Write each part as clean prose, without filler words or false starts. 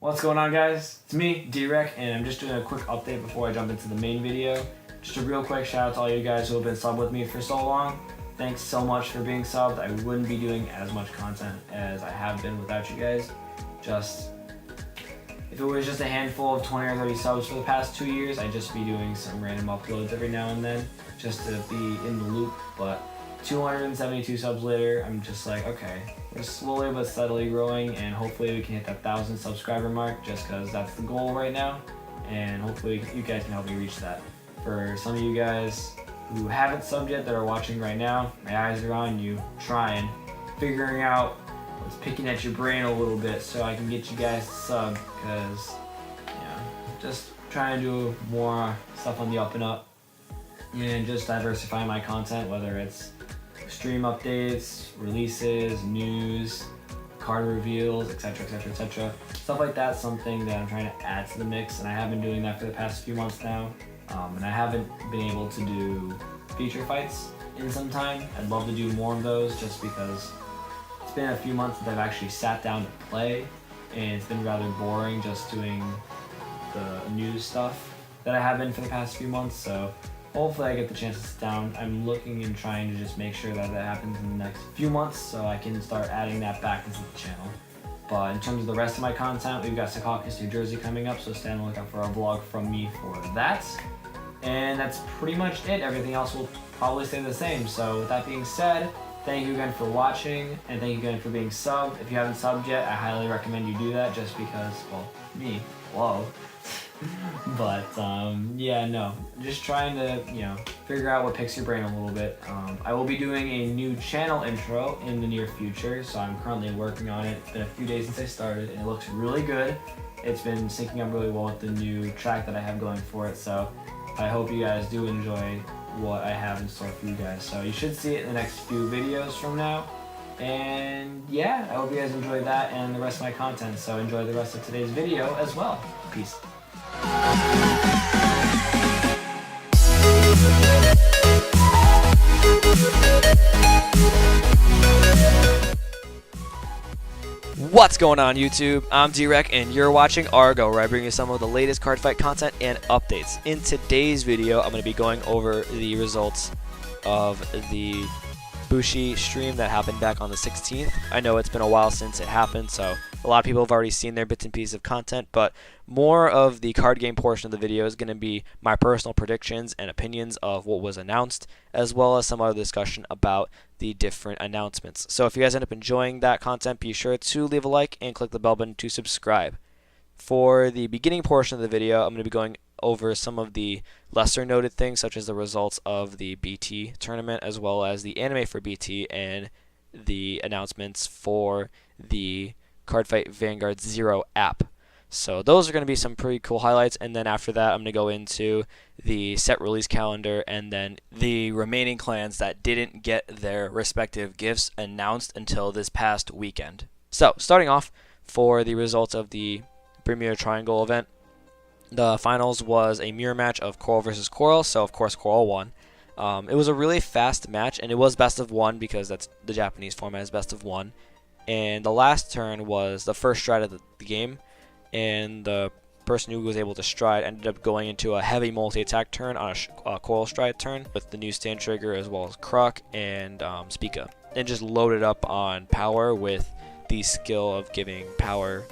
What's going on, guys? It's me, D-Rec, and I'm just doing a quick update before I jump into the main video. Just a real quick shout out to all you guys who have been subbed with me for so long. Thanks so much for being subbed. I wouldn't be doing as much content as I have been without you guys. If it was just a handful of 20 or 30 subs for the past 2 years, I'd just be doing some random uploads every now and then just to be in the loop. But 272 subs later, I'm just like, okay, we're slowly but steadily growing, and hopefully we can hit that 1,000 subscriber mark, just because that's the goal right now, and hopefully you guys can help me reach that. For some of you guys who haven't subbed yet that are watching right now, my eyes are on you, trying, figuring out what's picking at your brain a little bit so I can get you guys to sub, because, just trying to do more stuff on the up and up, and just diversify my content, whether it's stream updates, releases, news, card reveals, etc, etc, etc. Stuff like that's something that I'm trying to add to the mix, and I have been doing that for the past few months now. And I haven't been able to do feature fights in some time. I'd love to do more of those, just because it's been a few months since I've actually sat down to play, and it's been rather boring just doing the news stuff that I have been for the past few months. So hopefully I get the chance to sit down. I'm looking and trying to just make sure that that happens in the next few months so I can start adding that back into the channel. But in terms of the rest of my content, we've got Secaucus, New Jersey coming up, so stay on the lookout for a vlog from me for that. And that's pretty much it. Everything else will probably stay the same. So with that being said, thank you again for watching, and thank you again for being subbed. If you haven't subbed yet, I highly recommend you do that, just because, well, me, hello. But yeah, no, just trying to figure out what picks your brain a little bit. I will be doing a new channel intro in the near future, so I'm currently working on it. It's been a few days since I started, and it looks really good. It's been syncing up really well with the new track that I have going for it, so I hope you guys do enjoy what I have in store for you guys. So you should see it in the next few videos from now. And yeah, I hope you guys enjoyed that and the rest of my content, so enjoy the rest of today's video as well. Peace. What's going on, YouTube? I'm D-Rec, and you're watching Argo, where I bring you some of the latest Cardfight content and updates. In today's video, I'm going to be going over the results of the Bushi stream that happened back on the 16th. I know it's been a while since it happened, so a lot of people have already seen their bits and pieces of content, but more of the card game portion of the video is going to be my personal predictions and opinions of what was announced, as well as some other discussion about the different announcements. So if you guys end up enjoying that content, be sure to leave a like and click the bell button to subscribe. For the beginning portion of the video, I'm going to be going over some of the lesser noted things, such as the results of the BT tournament, as well as the anime for BT and the announcements for the Cardfight Vanguard Zero app. So those are going to be some pretty cool highlights, and then after that I'm going to go into the set release calendar and then the remaining clans that didn't get their respective gifts announced until this past weekend. So starting off, for the results of the Bermuda Triangle event, the finals was a mirror match of Coral versus Coral, so of course Coral won. It was a really fast match, and it was best of one because that's the Japanese format, is best of one. And the last turn was the first stride of the game, and the person who was able to stride ended up going into a heavy multi-attack turn on a Coral stride turn with the new stand trigger, as well as Kruk and Spica, and just loaded up on power with the skill of giving power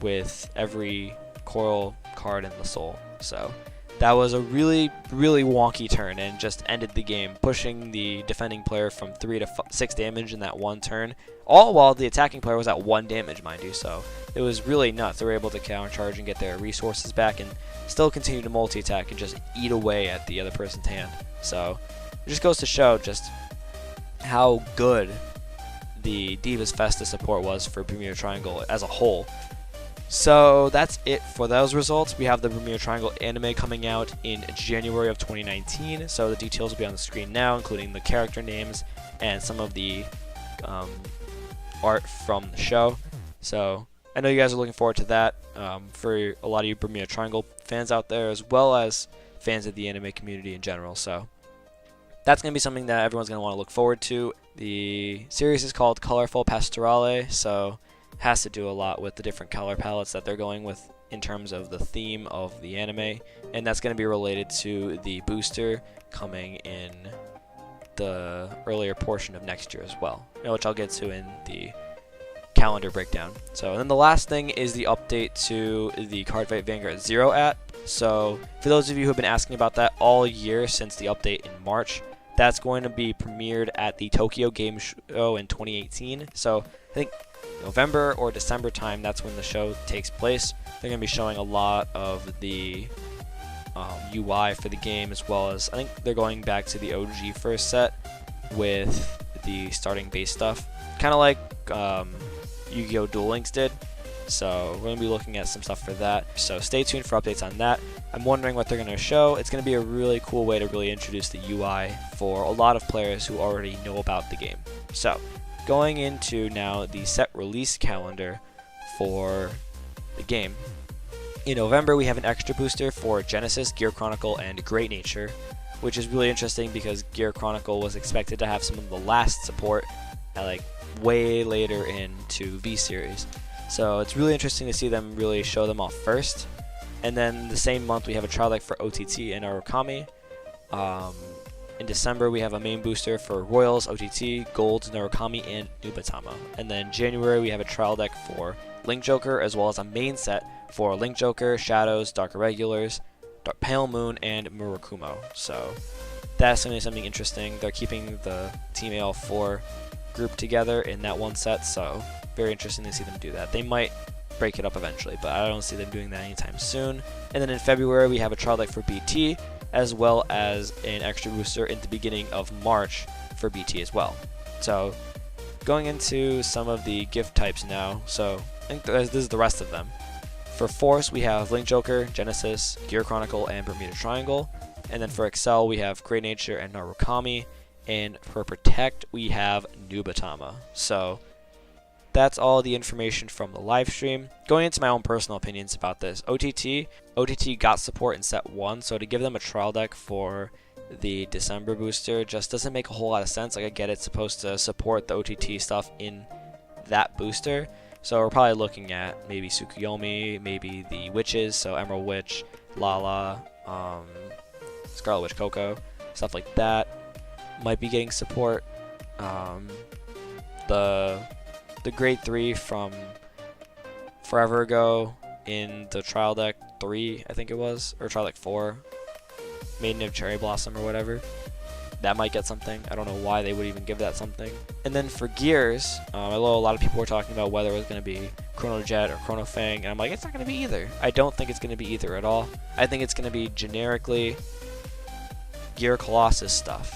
with every Coral card in the soul. So that was a really wonky turn and just ended the game, pushing the defending player from 3 to 6 damage in that one turn, all while the attacking player was at 1 damage, mind you. So it was really nuts. They were able to counter charge and get their resources back and still continue to multi-attack and just eat away at the other person's hand. So it just goes to show just how good the Divas Festa support was for Bermuda Triangle as a whole. So that's it for those results. We have the Bermuda Triangle anime coming out in January of 2019. So the details will be on the screen now, including the character names and some of the art from the show. So I know you guys are looking forward to that, for a lot of you Bermuda Triangle fans out there, as well as fans of the anime community in general. So that's going to be something that everyone's going to want to look forward to. The series is called Colorful Pastorale, so has to do a lot with the different color palettes that they're going with in terms of the theme of the anime, and that's going to be related to the booster coming in the earlier portion of next year as well, which I'll get to in the calendar breakdown. So, and then the last thing is the update to the Cardfight Vanguard Zero app. So, for those of you who have been asking about that all year since the update in March, that's going to be premiered at the Tokyo Game Show in 2018. So, I think November or December time, that's when the show takes place. They're going to be showing a lot of the UI for the game, as well as I think they're going back to the OG first set with the starting base stuff, kind of like Yu-Gi-Oh! Duel Links did. So we're going to be looking at some stuff for that. So stay tuned for updates on that. I'm wondering what they're going to show. It's going to be a really cool way to really introduce the UI for a lot of players who already know about the game. So going into now the set release calendar for the game. In November, we have an extra booster for Genesis, Gear Chronicle, and Great Nature, which is really interesting because Gear Chronicle was expected to have some of the last support at like way later into V-Series. So it's really interesting to see them really show them off first. And then the same month, we have a trial deck for OTT and Narukami. In December, we have a main booster for Royals, OTT, Golds, Narukami, and Nubatama. And then January, we have a trial deck for Link Joker, as well as a main set for Link Joker, Shadows, Dark Irregulars, Pale Moon, and Murakumo. So that's going to be something interesting. They're keeping the Team AL4 group together in that one set, so very interesting to see them do that. They might break it up eventually, but I don't see them doing that anytime soon. And then in February, we have a trial deck for BT, as well as an extra booster in the beginning of March for BT as well. So going into some of the gift types now, so I think this is the rest of them. For Force, we have Link Joker, Genesis, Gear Chronicle, and Bermuda Triangle. And then for Excel, we have Great Nature and Narukami. And for Protect, we have Nubatama. So that's all the information from the live stream. Going into my own personal opinions about this, OTT got support in set 1, so to give them a trial deck for the December booster just doesn't make a whole lot of sense. Like, I get it's supposed to support the OTT stuff in that booster, so we're probably looking at maybe Tsukuyomi, maybe the Witches, so Emerald Witch, Lala, Scarlet Witch Coco, stuff like that might be getting support. The grade 3 from forever ago in the trial deck 3, I think it was, or trial deck 4, Maiden of Cherry Blossom or whatever, that might get something. I don't know why they would even give that something. And then for Gears, I know a lot of people were talking about whether it was going to be Chrono Jet or Chrono Fang, and I'm like, it's not going to be either. I don't think it's going to be either at all. I think it's going to be generically Gear Colossus stuff,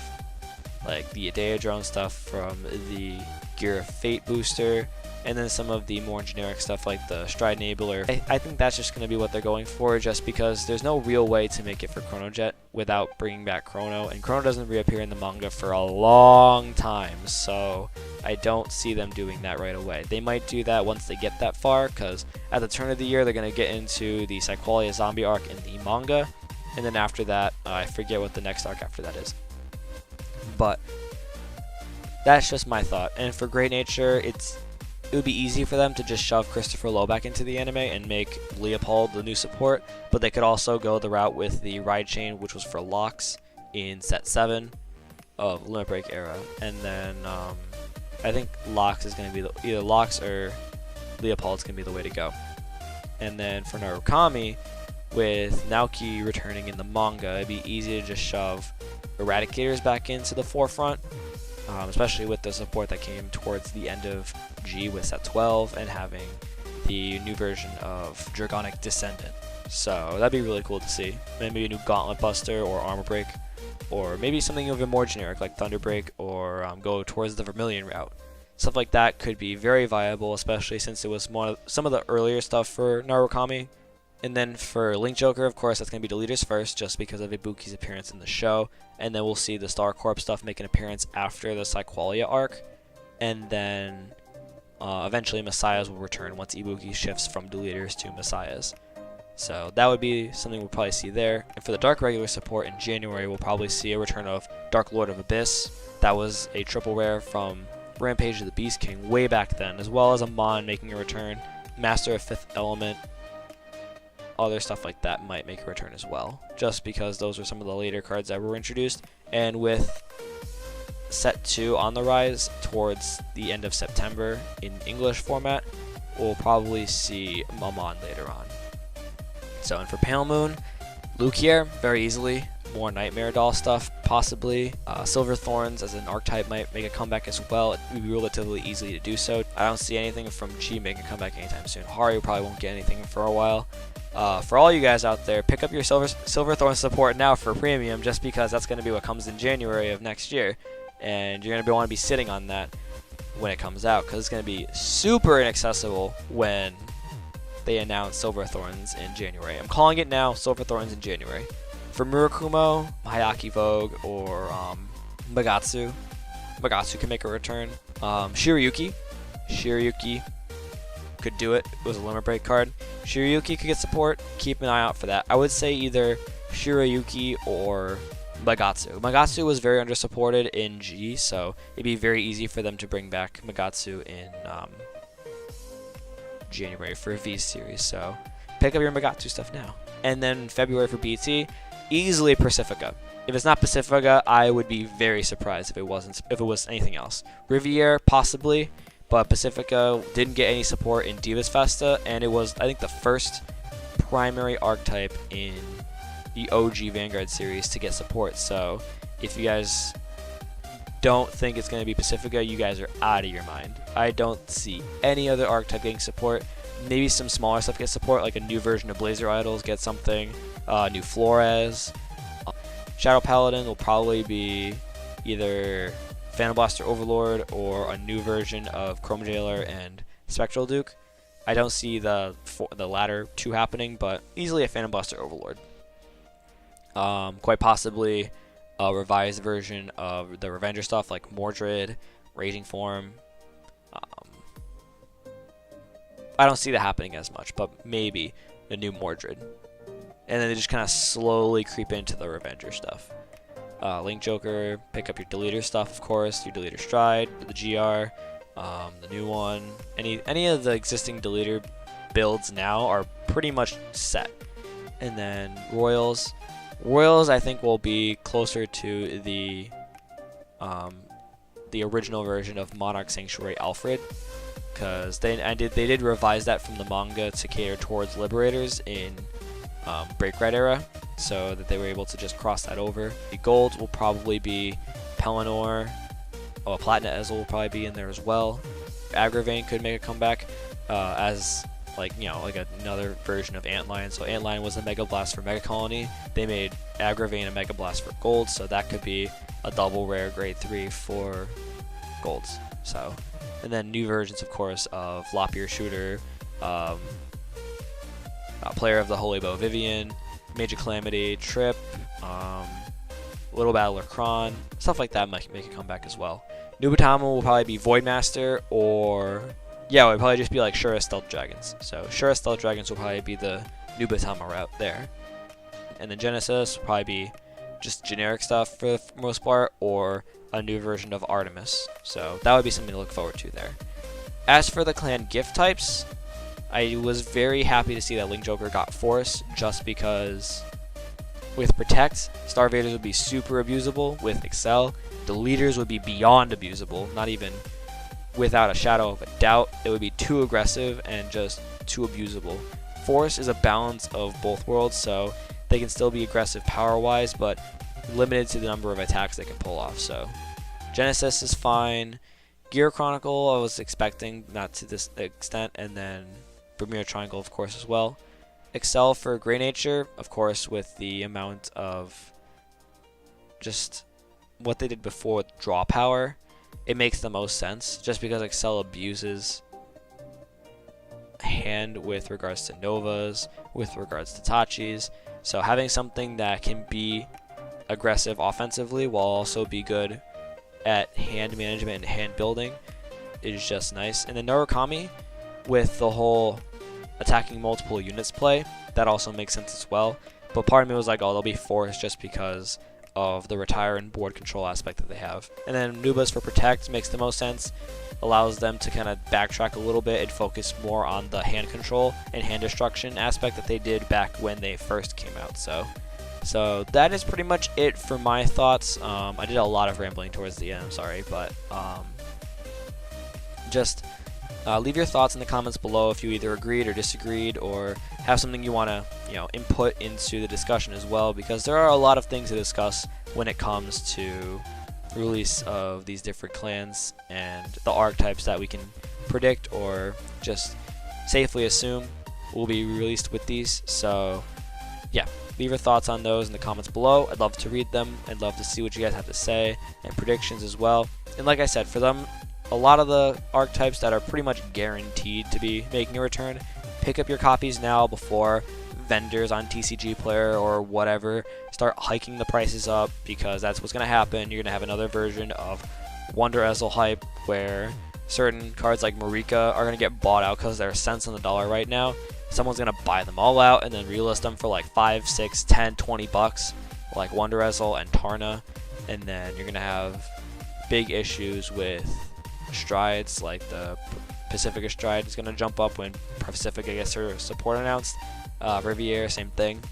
like the Idea Drone stuff from the Gear of Fate booster, and then some of the more generic stuff like the Stride Enabler. I think that's just going to be what they're going for, just because there's no real way to make it for Chrono Jet without bringing back Chrono, and Chrono doesn't reappear in the manga for a long time, so I don't see them doing that right away. They might do that once they get that far, because at the turn of the year they're going to get into the Cyqualia Zombie arc in the manga, and then after that, I forget what the next arc after that is. But that's just my thought. And for Great Nature, it would be easy for them to just shove Christopher Lowe back into the anime and make Leopold the new support, but they could also go the route with the Ride Chain, which was for Locks in set 7 of Limit Break era. And then I think Locks is going to be either Locks or Leopold's going to be the way to go. And then for Narukami, with Naoki returning in the manga, it'd be easy to just shove Eradicators back into the forefront, especially with the support that came towards the end of G with set 12 and having the new version of Dragonic Descendant. So that'd be really cool to see. Maybe a new Gauntlet Buster or Armor Break, or maybe something even more generic like Thunder Break, or go towards the Vermilion route. Stuff like that could be very viable, especially since it was some of the earlier stuff for Narukami. And then for Link Joker, of course, that's going to be Deleters first, just because of Ibuki's appearance in the show. And then we'll see the Star Corp stuff make an appearance after the Cyqualia arc. And then eventually Messiahs will return once Ibuki shifts from Deleters to Messiahs. So that would be something we'll probably see there. And for the Dark regular support in January, we'll probably see a return of Dark Lord of Abyss. That was a triple rare from Rampage of the Beast King way back then, as well as Amon making a return, Master of Fifth Element, other stuff like that might make a return as well, just because those are some of the later cards that were introduced. And with set 2 on the rise towards the end of September in English format, we'll probably see Amon later on. So, and for Pale Moon, Lukier, very easily. More Nightmare Doll stuff, possibly. Silver Thorns as an archetype might make a comeback as well. It would be relatively easy to do so. I don't see anything from G making a comeback anytime soon. Haru probably won't get anything for a while. For all you guys out there, pick up your Silver Thorns support now for premium, just because that's going to be what comes in January of next year. And you're going to want to be sitting on that when it comes out, because it's going to be super inaccessible when they announce Silver Thorns in January. I'm calling it now, Silver Thorns in January. For Murakumo, Hayaki Vogue, or Magatsu. Magatsu can make a return. Shiryuki could do it. It was a limit break card. Shiryuki could get support. Keep an eye out for that. I would say either Shiryuki or Magatsu. Magatsu was very undersupported in G, so it'd be very easy for them to bring back Magatsu in January for a V series. So pick up your Magatsu stuff now. And then February for BT, easily Pacifica. If it's not Pacifica, I would be very surprised if it was anything else. Riviere, possibly, but Pacifica didn't get any support in Divas Festa, and it was, I think, the first primary archetype in the OG Vanguard series to get support. So if you guys don't think it's going to be Pacifica, you guys are out of your mind. I don't see any other archetype getting support. Maybe some smaller stuff gets support, like a new version of Blazer Idols gets something, new Flores. Shadow Paladin will probably be either Phantom Blaster Overlord or a new version of Chrome Jailer and Spectral Duke. I don't see the latter two happening, but easily a Phantom Blaster Overlord. Quite possibly a revised version of the Revenger stuff, like Mordred, Raging Form. I don't see that happening as much, but maybe a new Mordred. And then they just kind of slowly creep into the Revenger stuff. Link Joker, pick up your Deleter stuff, of course, your Deleter Stride, the GR, the new one. Any of the existing Deleter builds now are pretty much set. And then Royals. Royals, I think, will be closer to the original version of Monarch Sanctuary Alfred, because they did revise that from the manga to cater towards Liberators in Break Red era, so that they were able to just cross that over. The gold will probably be Pelennor. Platinum Ezel will probably be in there as well. Agravane could make a comeback as another version of Antlion. So Antlion was a Mega Blast for Mega Colony. They made Agravane a Mega Blast for gold, so that could be a double rare grade 3 for golds. So, and then new versions, of course, of Lop-Ear Shooter, Player of the Holy Bow Vivian, Major Calamity, Trip, Little Battler Kron, stuff like that might make a comeback as well. Nubatama will probably be Voidmaster, or yeah, it would probably just be like Shura Stealth Dragons. So Shura Stealth Dragons will probably be the Nubatama route there. And then Genesis will probably be just generic stuff for the most part, or a new version of Artemis. So that would be something to look forward to there. As for the clan gift types, I was very happy to see that Link Joker got Force, just because with Protect, Starvaders would be super abusable. With Excel, Deleters would be beyond abusable, not even without a shadow of a doubt. It would be too aggressive and just too abusable. Force is a balance of both worlds, so they can still be aggressive power-wise, but limited to the number of attacks they can pull off. So Genesis is fine. Gear Chronicle I was expecting, not to this extent, and then Bermuda Triangle, of course, as well. Excel for Grey Nature, of course, with the amount of just what they did before with draw power, it makes the most sense, just because Excel abuses hand with regards to Novas, with regards to Tachis. So having something that can be aggressive offensively while also be good at hand management and hand building is just nice. And then Narukami, with the whole attacking multiple units play, that also makes sense as well. But part of me was like, oh, they'll be Force just because of the retire and board control aspect that they have. And then Nubas for protect makes the most sense. Allows them to kind of backtrack a little bit and focus more on the hand control and hand destruction aspect that they did back when they first came out. So that is pretty much it for my thoughts. I did a lot of rambling towards the end, I'm sorry, but just leave your thoughts in the comments below if you either agreed or disagreed, or have something you want to input into the discussion as well, because there are a lot of things to discuss when it comes to release of these different clans and the archetypes that we can predict or just safely assume will be released with these. So yeah, leave your thoughts on those in the comments below. I'd love to read them. I'd love to see what you guys have to say, and predictions as well. And like I said, for them, a lot of the archetypes that are pretty much guaranteed to be making a return, pick up your copies now before vendors on TCG Player or whatever start hiking the prices up, because that's what's going to happen. You're going to have another version of Wonder Ezel hype where certain cards like Marika are going to get bought out because they're cents on the dollar right now. Someone's going to buy them all out and then relist them for like 5, 6, 10, 20 bucks, like Wonder Ezel and Tarna. And then you're going to have big issues with strides, like the Pacifica stride is going to jump up when Pacifica gets her support announced. Riviera, same thing.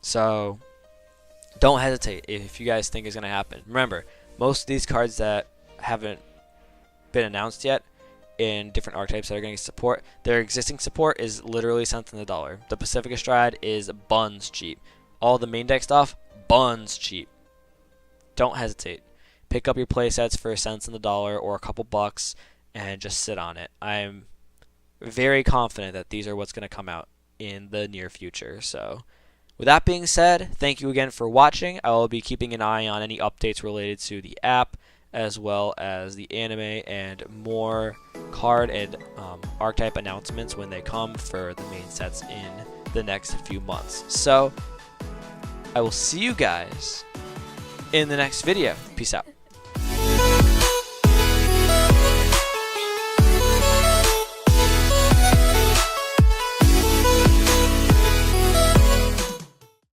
So don't hesitate if you guys think it's going to happen. Remember, most of these cards that haven't been announced yet in different archetypes that are getting support, their existing support is literally cents on the dollar. The Pacifica stride is buns cheap. All the main deck stuff, buns cheap. Don't hesitate. Pick up your playsets for cents on the dollar or a couple bucks and just sit on it. I'm very confident that these are what's going to come out in the near future. So with that being said, thank you again for watching. I will be keeping an eye on any updates related to the app, as well as the anime, and more card and archetype announcements when they come for the main sets in the next few months. So I will see you guys in the next video. Peace out.